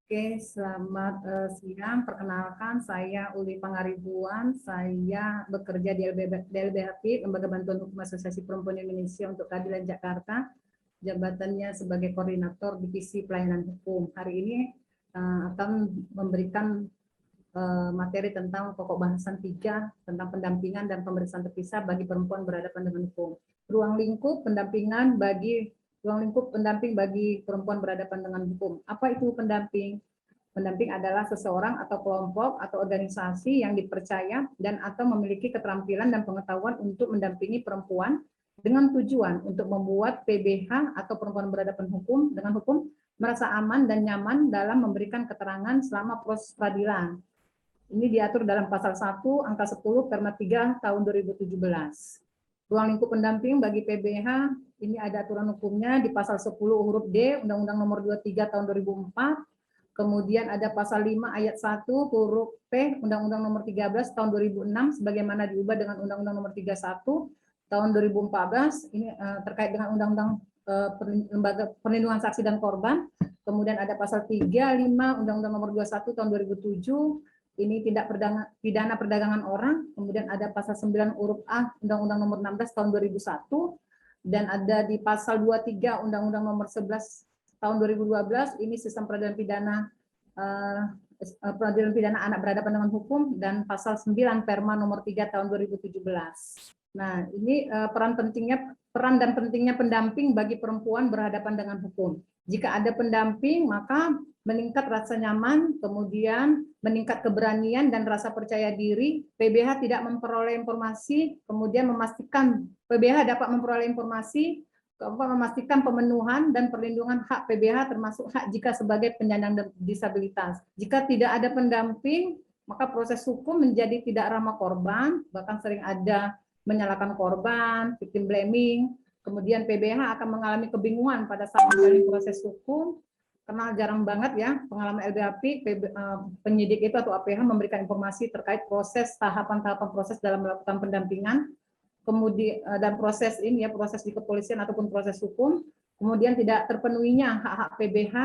Oke, selamat siang. Perkenalkan, saya Uli Pangaribuan. Saya bekerja di LBHP, Lembaga Bantuan Hukum Asosiasi Perempuan Indonesia untuk Keadilan Jakarta. Jabatannya sebagai Koordinator Divisi Pelayanan Hukum. Hari ini akan memberikan materi tentang pokok bahasan 3 tentang pendampingan dan pemeriksaan terpisah bagi perempuan berhadapan dengan hukum. Ruang lingkup pendampingan bagi pendamping bagi perempuan berhadapan dengan hukum. Apa itu pendamping? Pendamping adalah seseorang atau kelompok atau organisasi yang dipercaya dan atau memiliki keterampilan dan pengetahuan untuk mendampingi perempuan dengan tujuan untuk membuat PBH atau perempuan berhadapan dengan hukum merasa aman dan nyaman dalam memberikan keterangan selama proses peradilan. Ini diatur dalam pasal 1 angka 10 Perma 3 tahun 2017. Ruang lingkup pendamping bagi PBH ini ada aturan hukumnya di pasal 10 huruf D Undang-Undang Nomor 23 tahun 2004. Kemudian ada pasal 5 ayat 1 huruf P Undang-Undang Nomor 13 tahun 2006 sebagaimana diubah dengan Undang-Undang Nomor 31 tahun 2014. Ini terkait dengan Undang-Undang Lembaga Perlindungan Saksi dan Korban. Kemudian ada pasal 3, 5 Undang-Undang Nomor 21 tahun 2007. Ini tindak pidana perdagangan orang. Kemudian ada pasal 9 huruf A Undang-Undang Nomor 16 tahun 2001 dan ada di pasal 23 Undang-Undang Nomor 11 tahun 2012 ini sistem peradilan pidana anak berhadapan dengan hukum dan pasal 9 Perma Nomor 3 tahun 2017. Nah, ini peran dan pentingnya pendamping bagi perempuan berhadapan dengan hukum. Jika ada pendamping, maka meningkat rasa nyaman, kemudian meningkat keberanian dan rasa percaya diri. PBH tidak memperoleh informasi, kemudian memastikan PBH dapat memperoleh informasi, memastikan pemenuhan dan perlindungan hak PBH termasuk hak jika sebagai penyandang disabilitas. Jika tidak ada pendamping, maka proses hukum menjadi tidak ramah korban, bahkan sering ada menyalahkan korban, victim blaming. Kemudian PBH akan mengalami kebingungan pada saat menjalani proses hukum, karena jarang banget ya pengalaman LBHP penyidik itu atau APH memberikan informasi terkait tahapan-tahapan proses dalam melakukan pendampingan, kemudian dan proses ini ya proses di kepolisian ataupun proses hukum, kemudian tidak terpenuhinya hak-hak PBH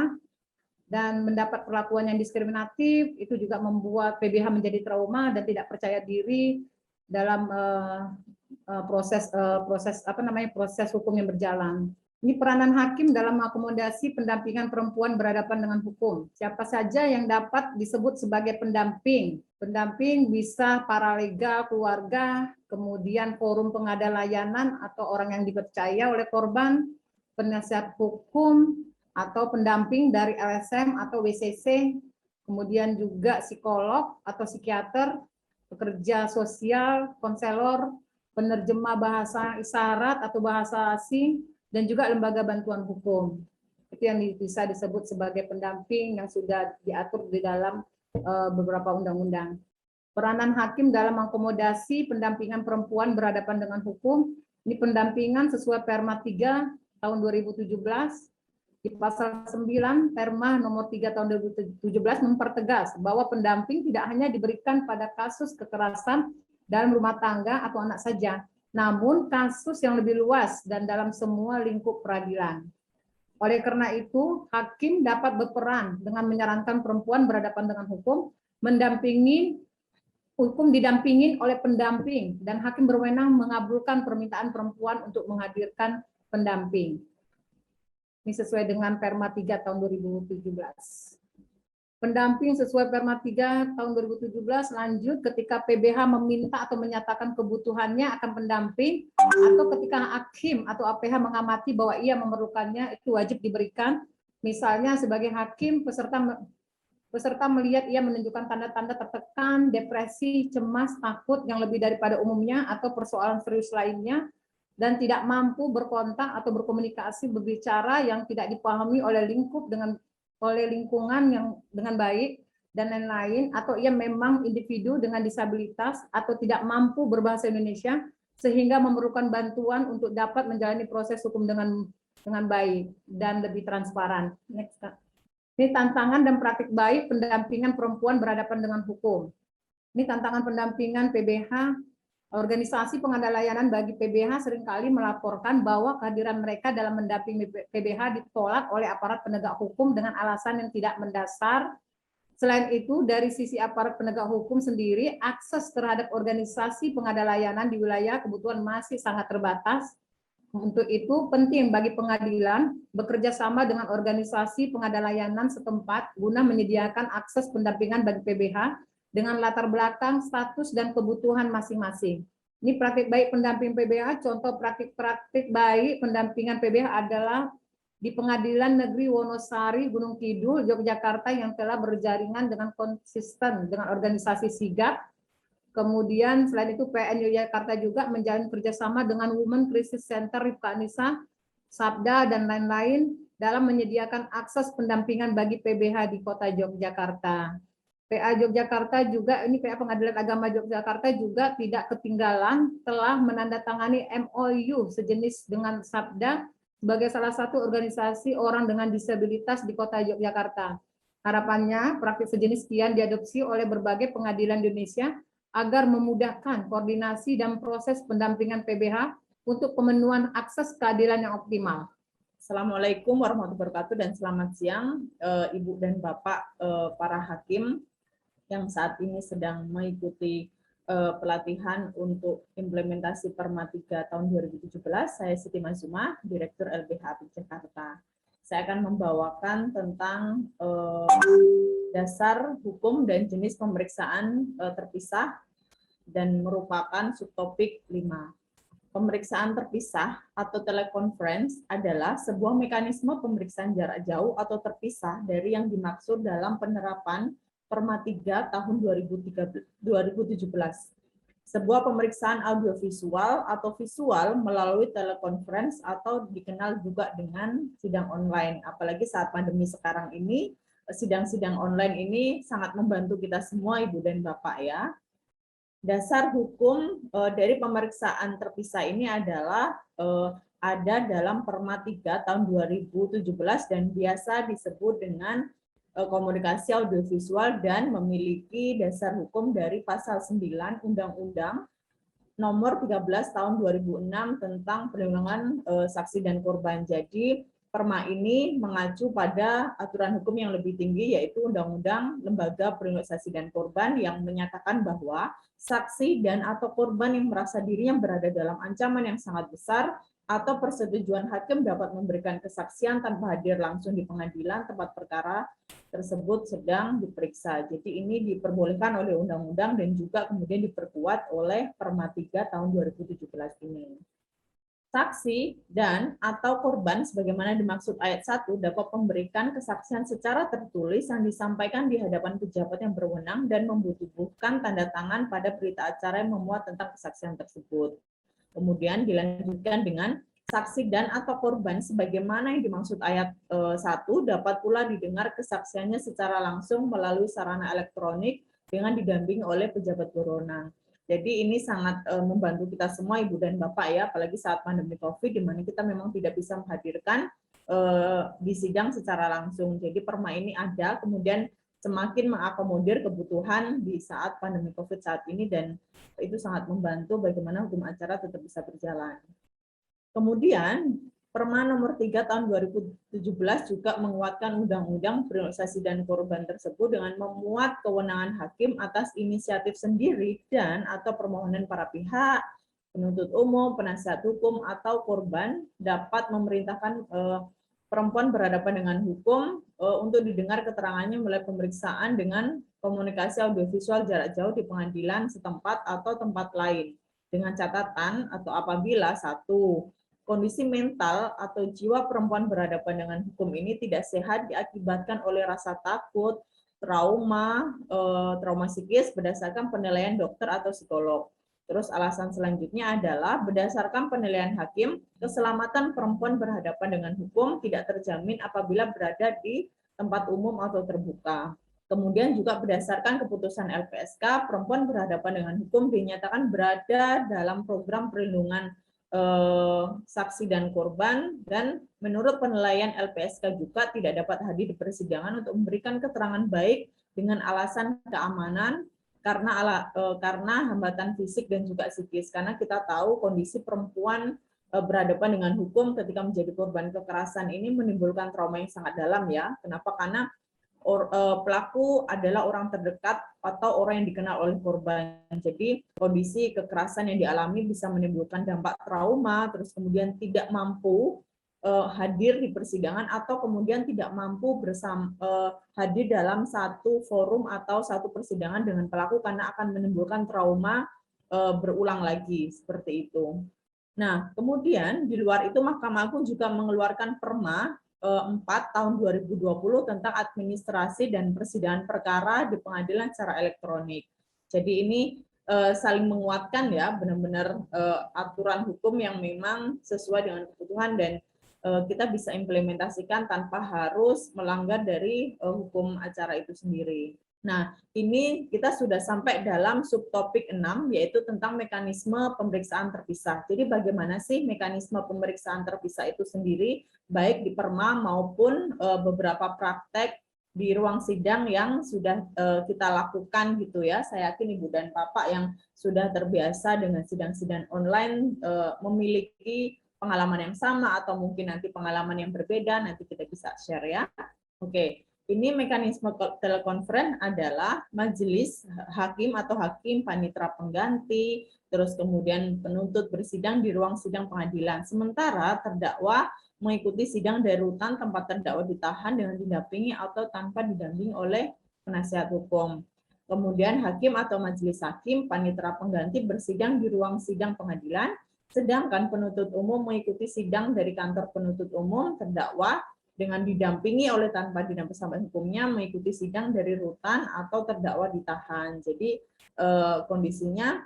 dan mendapat perlakuan yang diskriminatif, itu juga membuat PBH menjadi trauma dan tidak percaya diri dalam proses hukum yang berjalan. Ini peranan hakim dalam mengakomodasi pendampingan perempuan berhadapan dengan hukum. Siapa saja yang dapat disebut sebagai pendamping. Pendamping bisa paralegal, keluarga, kemudian forum pengada layanan atau orang yang dipercaya oleh korban, penasihat hukum, atau pendamping dari LSM atau WCC, kemudian juga psikolog atau psikiater, pekerja sosial, konselor, penerjemah bahasa isyarat atau bahasa asing, dan juga lembaga bantuan hukum. Itu yang bisa disebut sebagai pendamping yang sudah diatur di dalam beberapa undang-undang. Peranan hakim dalam mengakomodasi pendampingan perempuan berhadapan dengan hukum, ini pendampingan sesuai Perma 3 tahun 2017, di pasal 9 Perma nomor 3 tahun 2017 mempertegas bahwa pendamping tidak hanya diberikan pada kasus kekerasan dalam rumah tangga atau anak saja, namun kasus yang lebih luas dan dalam semua lingkup peradilan. Oleh karena itu, hakim dapat berperan dengan menyarankan perempuan berhadapan dengan hukum, didampingin oleh pendamping, dan hakim berwenang mengabulkan permintaan perempuan untuk menghadirkan pendamping. Ini sesuai dengan Perma 3 tahun 2017. Pendamping sesuai Perma 3 tahun 2017 lanjut ketika PBH meminta atau menyatakan kebutuhannya akan pendamping, atau ketika hakim atau APH mengamati bahwa ia memerlukannya, itu wajib diberikan. Misalnya sebagai hakim, peserta melihat ia menunjukkan tanda-tanda tertekan, depresi, cemas, takut yang lebih daripada umumnya, atau persoalan serius lainnya, dan tidak mampu berkontak atau berkomunikasi berbicara yang tidak dipahami oleh lingkungan yang dengan baik, dan lain-lain, atau ia memang individu dengan disabilitas atau tidak mampu berbahasa Indonesia sehingga memerlukan bantuan untuk dapat menjalani proses hukum dengan baik dan lebih transparan. Next. Ini tantangan dan praktik baik pendampingan perempuan berhadapan dengan hukum. Ini tantangan pendampingan PBH Organisasi pengadaan layanan bagi PBH seringkali melaporkan bahwa kehadiran mereka dalam mendampingi PBH ditolak oleh aparat penegak hukum dengan alasan yang tidak mendasar. Selain itu, dari sisi aparat penegak hukum sendiri, akses terhadap organisasi pengadaan layanan di wilayah kebutuhan masih sangat terbatas. Untuk itu, penting bagi pengadilan bekerja sama dengan organisasi pengadaan layanan setempat guna menyediakan akses pendampingan bagi PBH dengan latar belakang, status, dan kebutuhan masing-masing. Ini praktik baik pendamping PBH, contoh praktik-praktik baik pendampingan PBH adalah di Pengadilan Negeri Wonosari, Gunung Kidul, Yogyakarta yang telah berjaringan dengan konsisten dengan organisasi sigap. Kemudian selain itu PN Yogyakarta juga menjalin kerjasama dengan Women Crisis Center Rifka Anissa, Sabda, dan lain-lain dalam menyediakan akses pendampingan bagi PBH di Kota Yogyakarta. PA Yogyakarta juga, ini PA Pengadilan Agama Yogyakarta juga tidak ketinggalan telah menandatangani MOU sejenis dengan Sabda sebagai salah satu organisasi orang dengan disabilitas di Kota Yogyakarta. Harapannya praktik sejenis kian diadopsi oleh berbagai pengadilan Indonesia agar memudahkan koordinasi dan proses pendampingan PBH untuk pemenuhan akses keadilan yang optimal. Assalamualaikum warahmatullahi wabarakatuh dan selamat siang Ibu dan Bapak para hakim yang saat ini sedang mengikuti pelatihan untuk implementasi Perma 3 tahun 2017. Saya Siti Mazuma, Direktur LBH Apik Jakarta. Saya akan membawakan tentang dasar hukum dan jenis pemeriksaan terpisah dan merupakan subtopik 5. Pemeriksaan terpisah atau telekonferensi adalah sebuah mekanisme pemeriksaan jarak jauh atau terpisah dari yang dimaksud dalam penerapan Perma 3 tahun 2017. Sebuah pemeriksaan audiovisual atau visual melalui telekonferensi atau dikenal juga dengan sidang online. Apalagi saat pandemi sekarang ini, sidang-sidang online ini sangat membantu kita semua, Ibu dan Bapak ya. Dasar hukum dari pemeriksaan terpisah ini adalah ada dalam Perma 3 tahun 2017 dan biasa disebut dengan komunikasi audiovisual dan memiliki dasar hukum dari pasal 9 Undang-Undang nomor 13 tahun 2006 tentang perlindungan saksi dan korban. Jadi Perma ini mengacu pada aturan hukum yang lebih tinggi, yaitu Undang-Undang Lembaga Perlindungan Saksi dan Korban yang menyatakan bahwa saksi dan atau korban yang merasa dirinya berada dalam ancaman yang sangat besar atau persetujuan hakim dapat memberikan kesaksian tanpa hadir langsung di pengadilan tempat perkara tersebut sedang diperiksa. Jadi ini diperbolehkan oleh undang-undang dan juga kemudian diperkuat oleh Perma 3 tahun 2017 ini. Saksi dan atau korban sebagaimana dimaksud ayat 1 dapat memberikan kesaksian secara tertulis yang disampaikan di hadapan pejabat yang berwenang dan membutuhkan tanda tangan pada berita acara yang memuat tentang kesaksian tersebut. Kemudian dilanjutkan dengan saksi dan atau korban sebagaimana yang dimaksud ayat 1 dapat pula didengar kesaksiannya secara langsung melalui sarana elektronik dengan didampingi oleh pejabat berwenang. Jadi ini sangat membantu kita semua Ibu dan Bapak ya, apalagi saat pandemi Covid di mana kita memang tidak bisa menghadirkan di sidang secara langsung. Jadi Perma ini ada, kemudian semakin mengakomodir kebutuhan di saat pandemi Covid saat ini dan itu sangat membantu bagaimana hukum acara tetap bisa berjalan. Kemudian Perma nomor 3 tahun 2017 juga menguatkan Undang-Undang Perlindungan Saksi dan Korban tersebut dengan memuat kewenangan hakim atas inisiatif sendiri dan atau permohonan para pihak, penuntut umum, penasihat hukum, atau korban dapat memerintahkan perempuan berhadapan dengan hukum untuk didengar keterangannya mulai pemeriksaan dengan komunikasi audiovisual jarak jauh di pengadilan setempat atau tempat lain. Dengan catatan atau apabila 1. Kondisi mental atau jiwa perempuan berhadapan dengan hukum ini tidak sehat diakibatkan oleh rasa takut, trauma psikis berdasarkan penilaian dokter atau psikolog. Terus alasan selanjutnya adalah berdasarkan penilaian hakim, keselamatan perempuan berhadapan dengan hukum tidak terjamin apabila berada di tempat umum atau terbuka. Kemudian juga berdasarkan keputusan LPSK, perempuan berhadapan dengan hukum dinyatakan berada dalam program perlindungan saksi dan korban, dan menurut penilaian LPSK juga tidak dapat hadir di persidangan untuk memberikan keterangan baik dengan alasan keamanan, karena hambatan fisik dan juga psikis. Karena kita tahu kondisi perempuan berhadapan dengan hukum ketika menjadi korban kekerasan ini menimbulkan trauma yang sangat dalam ya. Kenapa? Karena pelaku adalah orang terdekat atau orang yang dikenal oleh korban. Jadi kondisi kekerasan yang dialami bisa menimbulkan dampak trauma, terus kemudian tidak mampu hadir di persidangan atau kemudian tidak mampu hadir dalam satu forum atau satu persidangan dengan pelaku karena akan menimbulkan trauma berulang lagi seperti itu. Nah, kemudian di luar itu Mahkamah Agung juga mengeluarkan Perma 4 tahun 2020 tentang administrasi dan persidangan perkara di pengadilan secara elektronik. Jadi ini saling menguatkan ya, benar-benar aturan hukum yang memang sesuai dengan kebutuhan dan kita bisa implementasikan tanpa harus melanggar dari hukum acara itu sendiri. Nah, ini kita sudah sampai dalam subtopik 6, yaitu tentang mekanisme pemeriksaan terpisah. Jadi bagaimana sih mekanisme pemeriksaan terpisah itu sendiri, baik di Perma maupun beberapa praktek di ruang sidang yang sudah kita lakukan gitu ya. Saya yakin Ibu dan Bapak yang sudah terbiasa dengan sidang-sidang online memiliki pengalaman yang sama atau mungkin nanti pengalaman yang berbeda, nanti kita bisa share ya. Oke. Ini mekanisme telekonferen adalah majelis hakim atau hakim, panitera pengganti, terus kemudian penuntut bersidang di ruang sidang pengadilan. Sementara terdakwa mengikuti sidang dari rutan tempat terdakwa ditahan dengan didampingi atau tanpa didampingi oleh penasihat hukum. Kemudian hakim atau majelis hakim, panitera pengganti bersidang di ruang sidang pengadilan, sedangkan penuntut umum mengikuti sidang dari kantor penuntut umum, terdakwa dengan didampingi oleh tanpa didampingi sampai hukumnya mengikuti sidang dari rutan atau terdakwa ditahan. Jadi kondisinya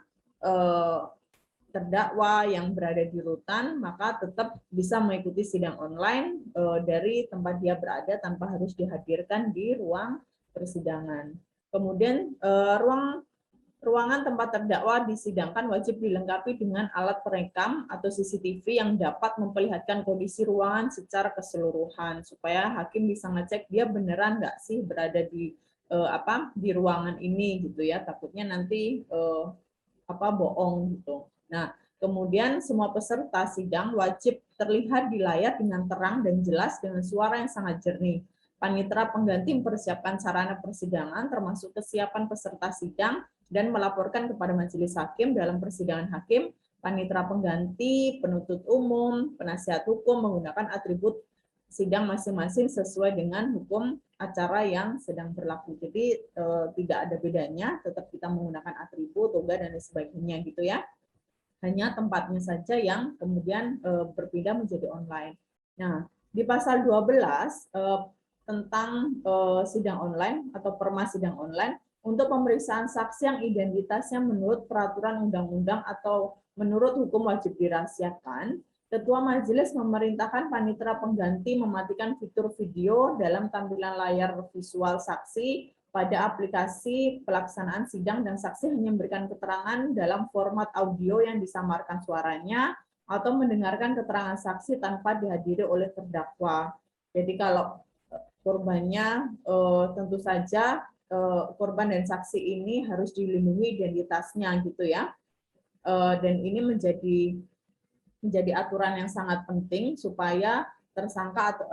terdakwa yang berada di rutan maka tetap bisa mengikuti sidang online dari tempat dia berada tanpa harus dihadirkan di ruang persidangan. Kemudian ruangan tempat terdakwa disidangkan wajib dilengkapi dengan alat perekam atau CCTV yang dapat memperlihatkan kondisi ruangan secara keseluruhan supaya hakim bisa ngecek dia beneran nggak sih berada di di ruangan ini gitu ya, takutnya nanti bohong gitu. Nah, kemudian semua peserta sidang wajib terlihat di layar dengan terang dan jelas dengan suara yang sangat jernih. Panitera pengganti mempersiapkan sarana persidangan termasuk kesiapan peserta sidang dan melaporkan kepada majelis hakim dalam persidangan hakim, panitera pengganti, penuntut umum, penasihat hukum menggunakan atribut sidang masing-masing sesuai dengan hukum acara yang sedang berlaku. Jadi tidak ada bedanya, tetap kita menggunakan atribut, toga dan sebagainya gitu ya. Hanya tempatnya saja yang kemudian berpindah menjadi online. Nah, di pasal 12 tentang sidang online atau Perma sidang online, untuk pemeriksaan saksi yang identitasnya menurut peraturan undang-undang atau menurut hukum wajib dirahasiakan, Ketua Majelis memerintahkan panitera pengganti mematikan fitur video dalam tampilan layar visual saksi pada aplikasi pelaksanaan sidang dan saksi hanya memberikan keterangan dalam format audio yang disamarkan suaranya atau mendengarkan keterangan saksi tanpa dihadiri oleh terdakwa. Jadi kalau korbannya tentu saja korban dan saksi ini harus dilindungi identitasnya gitu ya, dan ini menjadi aturan yang sangat penting supaya tersangka atau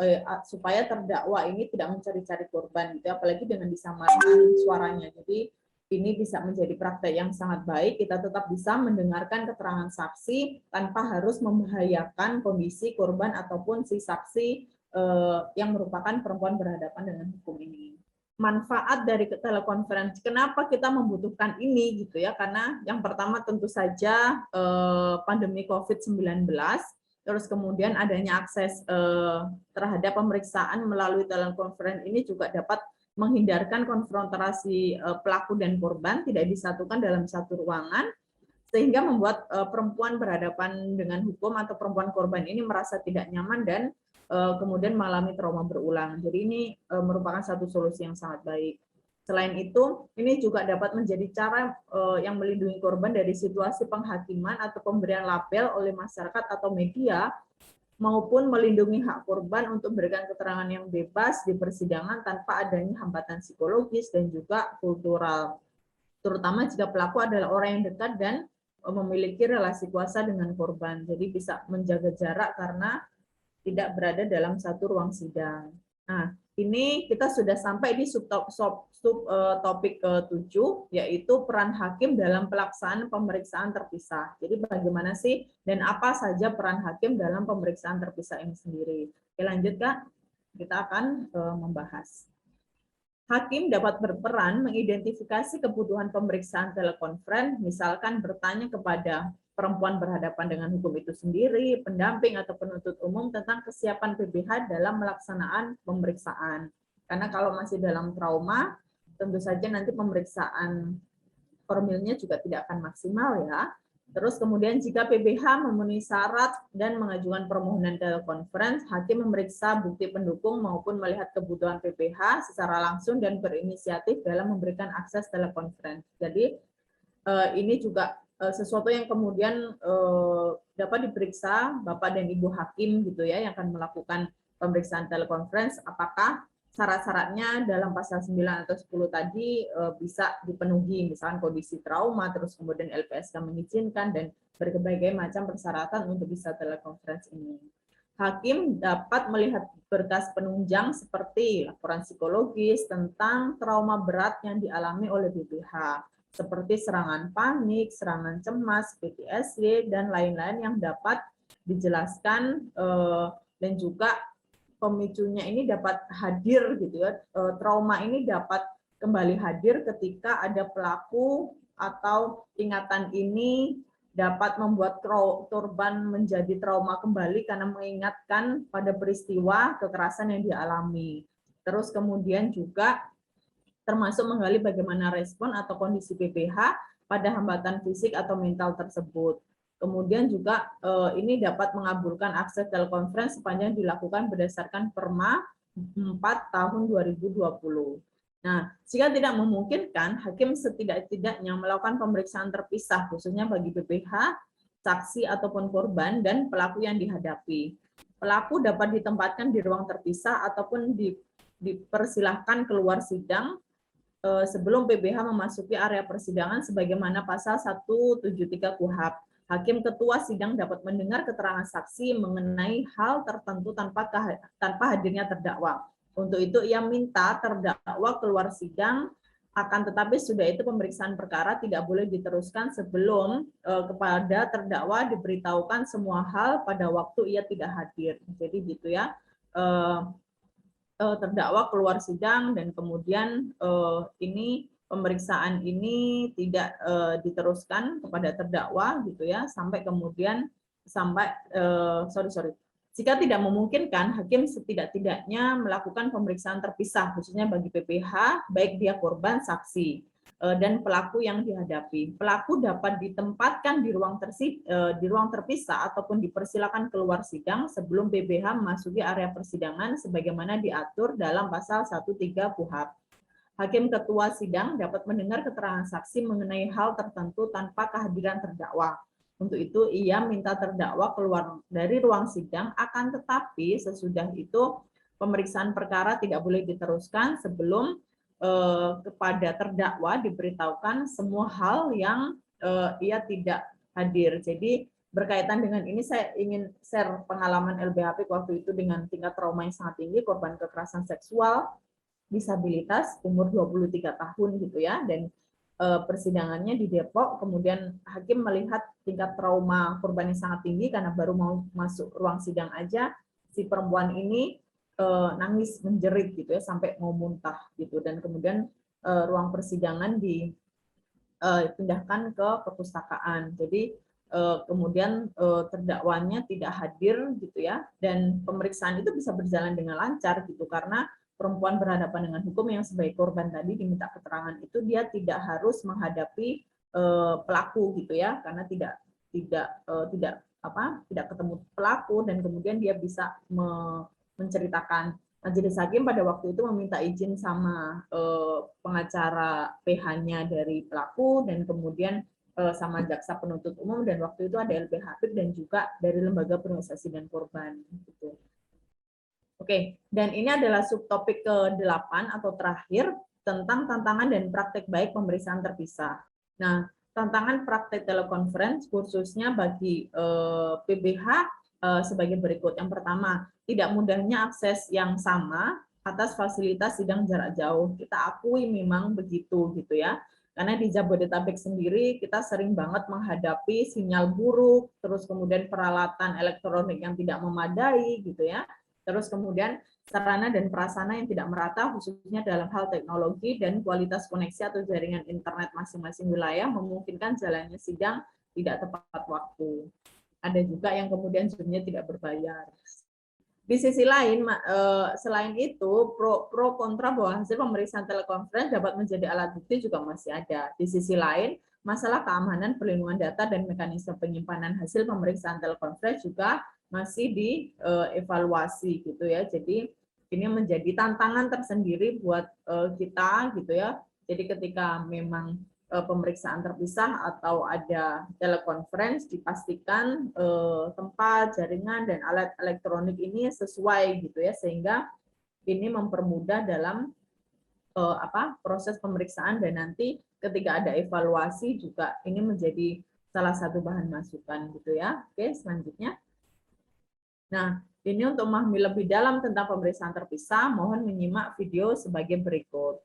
supaya terdakwa ini tidak mencari-cari korban gitu, apalagi dengan disamarkan suaranya. Jadi ini bisa menjadi praktek yang sangat baik, kita tetap bisa mendengarkan keterangan saksi tanpa harus membahayakan kondisi korban ataupun si saksi yang merupakan perempuan berhadapan dengan hukum ini. Manfaat dari telekonferensi, kenapa kita membutuhkan ini gitu ya, karena yang pertama tentu saja pandemi COVID-19, terus kemudian adanya akses terhadap pemeriksaan melalui telekonferensi ini juga dapat menghindarkan konfrontasi pelaku dan korban tidak disatukan dalam satu ruangan, sehingga membuat perempuan berhadapan dengan hukum atau perempuan korban ini merasa tidak nyaman dan kemudian mengalami trauma berulang. Jadi ini merupakan satu solusi yang sangat baik. Selain itu, ini juga dapat menjadi cara yang melindungi korban dari situasi penghakiman atau pemberian label oleh masyarakat atau media, maupun melindungi hak korban untuk memberikan keterangan yang bebas di persidangan tanpa adanya hambatan psikologis dan juga kultural. terutama jika pelaku adalah orang yang dekat dan memiliki relasi kuasa dengan korban. Jadi bisa menjaga jarak karena tidak berada dalam satu ruang sidang. Nah, ini kita sudah sampai di topik ke-7, yaitu peran hakim dalam pelaksanaan pemeriksaan terpisah. Jadi bagaimana sih dan apa saja peran hakim dalam pemeriksaan terpisah ini sendiri. Oke, lanjut Kak, kita akan membahas. Hakim dapat berperan mengidentifikasi kebutuhan pemeriksaan telekonferen, misalkan bertanya kepada perempuan berhadapan dengan hukum itu sendiri, pendamping atau penuntut umum tentang kesiapan PBH dalam melaksanaan pemeriksaan. Karena kalau masih dalam trauma, tentu saja nanti pemeriksaan formilnya juga tidak akan maksimal ya. Terus kemudian jika PBH memenuhi syarat dan mengajukan permohonan telekonferensi, hakim memeriksa bukti pendukung maupun melihat kebutuhan PBH secara langsung dan berinisiatif dalam memberikan akses telekonferensi. Jadi ini juga sesuatu yang kemudian dapat diperiksa Bapak dan Ibu hakim gitu ya, yang akan melakukan pemeriksaan telekonferensi, apakah syarat-syaratnya dalam pasal 9 atau 10 tadi bisa dipenuhi, misalkan kondisi trauma, terus kemudian LPSK mengizinkan, dan berbagai macam persyaratan untuk bisa telekonferensi ini. Hakim dapat melihat berkas penunjang seperti laporan psikologis tentang trauma berat yang dialami oleh BPH, seperti serangan panik, serangan cemas, PTSD, dan lain-lain yang dapat dijelaskan, dan juga pemicunya ini dapat hadir gitu ya. Trauma ini dapat kembali hadir ketika ada pelaku atau ingatan ini dapat membuat korban menjadi trauma kembali karena mengingatkan pada peristiwa kekerasan yang dialami. Terus kemudian juga termasuk menggali bagaimana respon atau kondisi PPH pada hambatan fisik atau mental tersebut. Kemudian juga ini dapat mengabulkan akses telekonferensi sepanjang dilakukan berdasarkan Perma 4 tahun 2020. Nah, jika tidak memungkinkan, hakim setidak-tidaknya melakukan pemeriksaan terpisah, khususnya bagi PPH, saksi ataupun korban, dan pelaku yang dihadapi. Pelaku dapat ditempatkan di ruang terpisah ataupun dipersilahkan keluar sidang sebelum PBH memasuki area persidangan sebagaimana pasal 173 KUHP. Hakim ketua sidang dapat mendengar keterangan saksi mengenai hal tertentu tanpa hadirnya terdakwa. Untuk itu ia minta terdakwa keluar sidang, akan tetapi sudah itu pemeriksaan perkara tidak boleh diteruskan sebelum kepada terdakwa diberitahukan semua hal pada waktu ia tidak hadir. Jadi gitu ya. Terdakwa keluar sidang dan kemudian ini pemeriksaan ini tidak diteruskan kepada terdakwa gitu ya, sampai kemudian jika tidak memungkinkan, hakim setidak-tidaknya melakukan pemeriksaan terpisah khususnya bagi PPH, baik dia korban, saksi, dan pelaku yang dihadapi. Pelaku dapat ditempatkan di ruang terpisah ataupun dipersilakan keluar sidang sebelum PBH memasuki area persidangan sebagaimana diatur dalam pasal 13 KUHP. Hakim ketua sidang dapat mendengar keterangan saksi mengenai hal tertentu tanpa kehadiran terdakwa. Untuk itu ia minta terdakwa keluar dari ruang sidang, akan tetapi sesudah itu pemeriksaan perkara tidak boleh diteruskan sebelum kepada terdakwa diberitahukan semua hal yang ia tidak hadir. Jadi berkaitan dengan ini saya ingin share pengalaman LBHP waktu itu dengan tingkat trauma yang sangat tinggi, korban kekerasan seksual, disabilitas, umur 23 tahun gitu ya, dan persidangannya di Depok, kemudian hakim melihat tingkat trauma korban yang sangat tinggi karena baru mau masuk ruang sidang aja si perempuan ini nangis menjerit gitu ya sampai mau muntah gitu, dan kemudian ruang persidangan dipindahkan ke perpustakaan. Jadi kemudian terdakwanya tidak hadir gitu ya, dan pemeriksaan itu bisa berjalan dengan lancar gitu karena perempuan berhadapan dengan hukum yang sebagai korban tadi diminta keterangan itu dia tidak harus menghadapi pelaku gitu ya, karena tidak ketemu pelaku, dan kemudian dia bisa menceritakan. Majelis hakim pada waktu itu meminta izin sama pengacara PH-nya dari pelaku dan kemudian sama jaksa penuntut umum, dan waktu itu ada LBH dan juga dari lembaga perlindungan saksi dan korban gitu. Oke, dan ini adalah subtopik ke-8 atau terakhir, tentang tantangan dan praktek baik pemeriksaan terpisah. Nah, tantangan praktek telekonferensi khususnya bagi PBH sebagai berikut. Yang pertama, tidak mudahnya akses yang sama atas fasilitas sidang jarak jauh. Kita akui memang begitu gitu ya. Karena di Jabodetabek sendiri kita sering banget menghadapi sinyal buruk, terus kemudian peralatan elektronik yang tidak memadai gitu ya. Terus kemudian sarana dan prasarana yang tidak merata khususnya dalam hal teknologi dan kualitas koneksi atau jaringan internet masing-masing wilayah memungkinkan jalannya sidang tidak tepat waktu. Ada juga yang kemudian Zoom-nya tidak berbayar. Di sisi lain, selain itu, pro kontra bahwa hasil pemeriksaan telekonferensi dapat menjadi alat bukti juga masih ada. Di sisi lain, masalah keamanan, perlindungan data, dan mekanisme penyimpanan hasil pemeriksaan telekonferensi juga masih dievaluasi gitu ya. Jadi ini menjadi tantangan tersendiri buat kita gitu ya. Jadi ketika memang pemeriksaan terpisah atau ada telekonferensi, dipastikan tempat, jaringan, dan alat elektronik ini sesuai gitu ya, sehingga ini mempermudah dalam proses pemeriksaan, dan nanti ketika ada evaluasi juga ini menjadi salah satu bahan masukan gitu ya. Oke, selanjutnya. Nah, ini untuk memahami lebih dalam tentang pemeriksaan terpisah, mohon menyimak video sebagai berikut.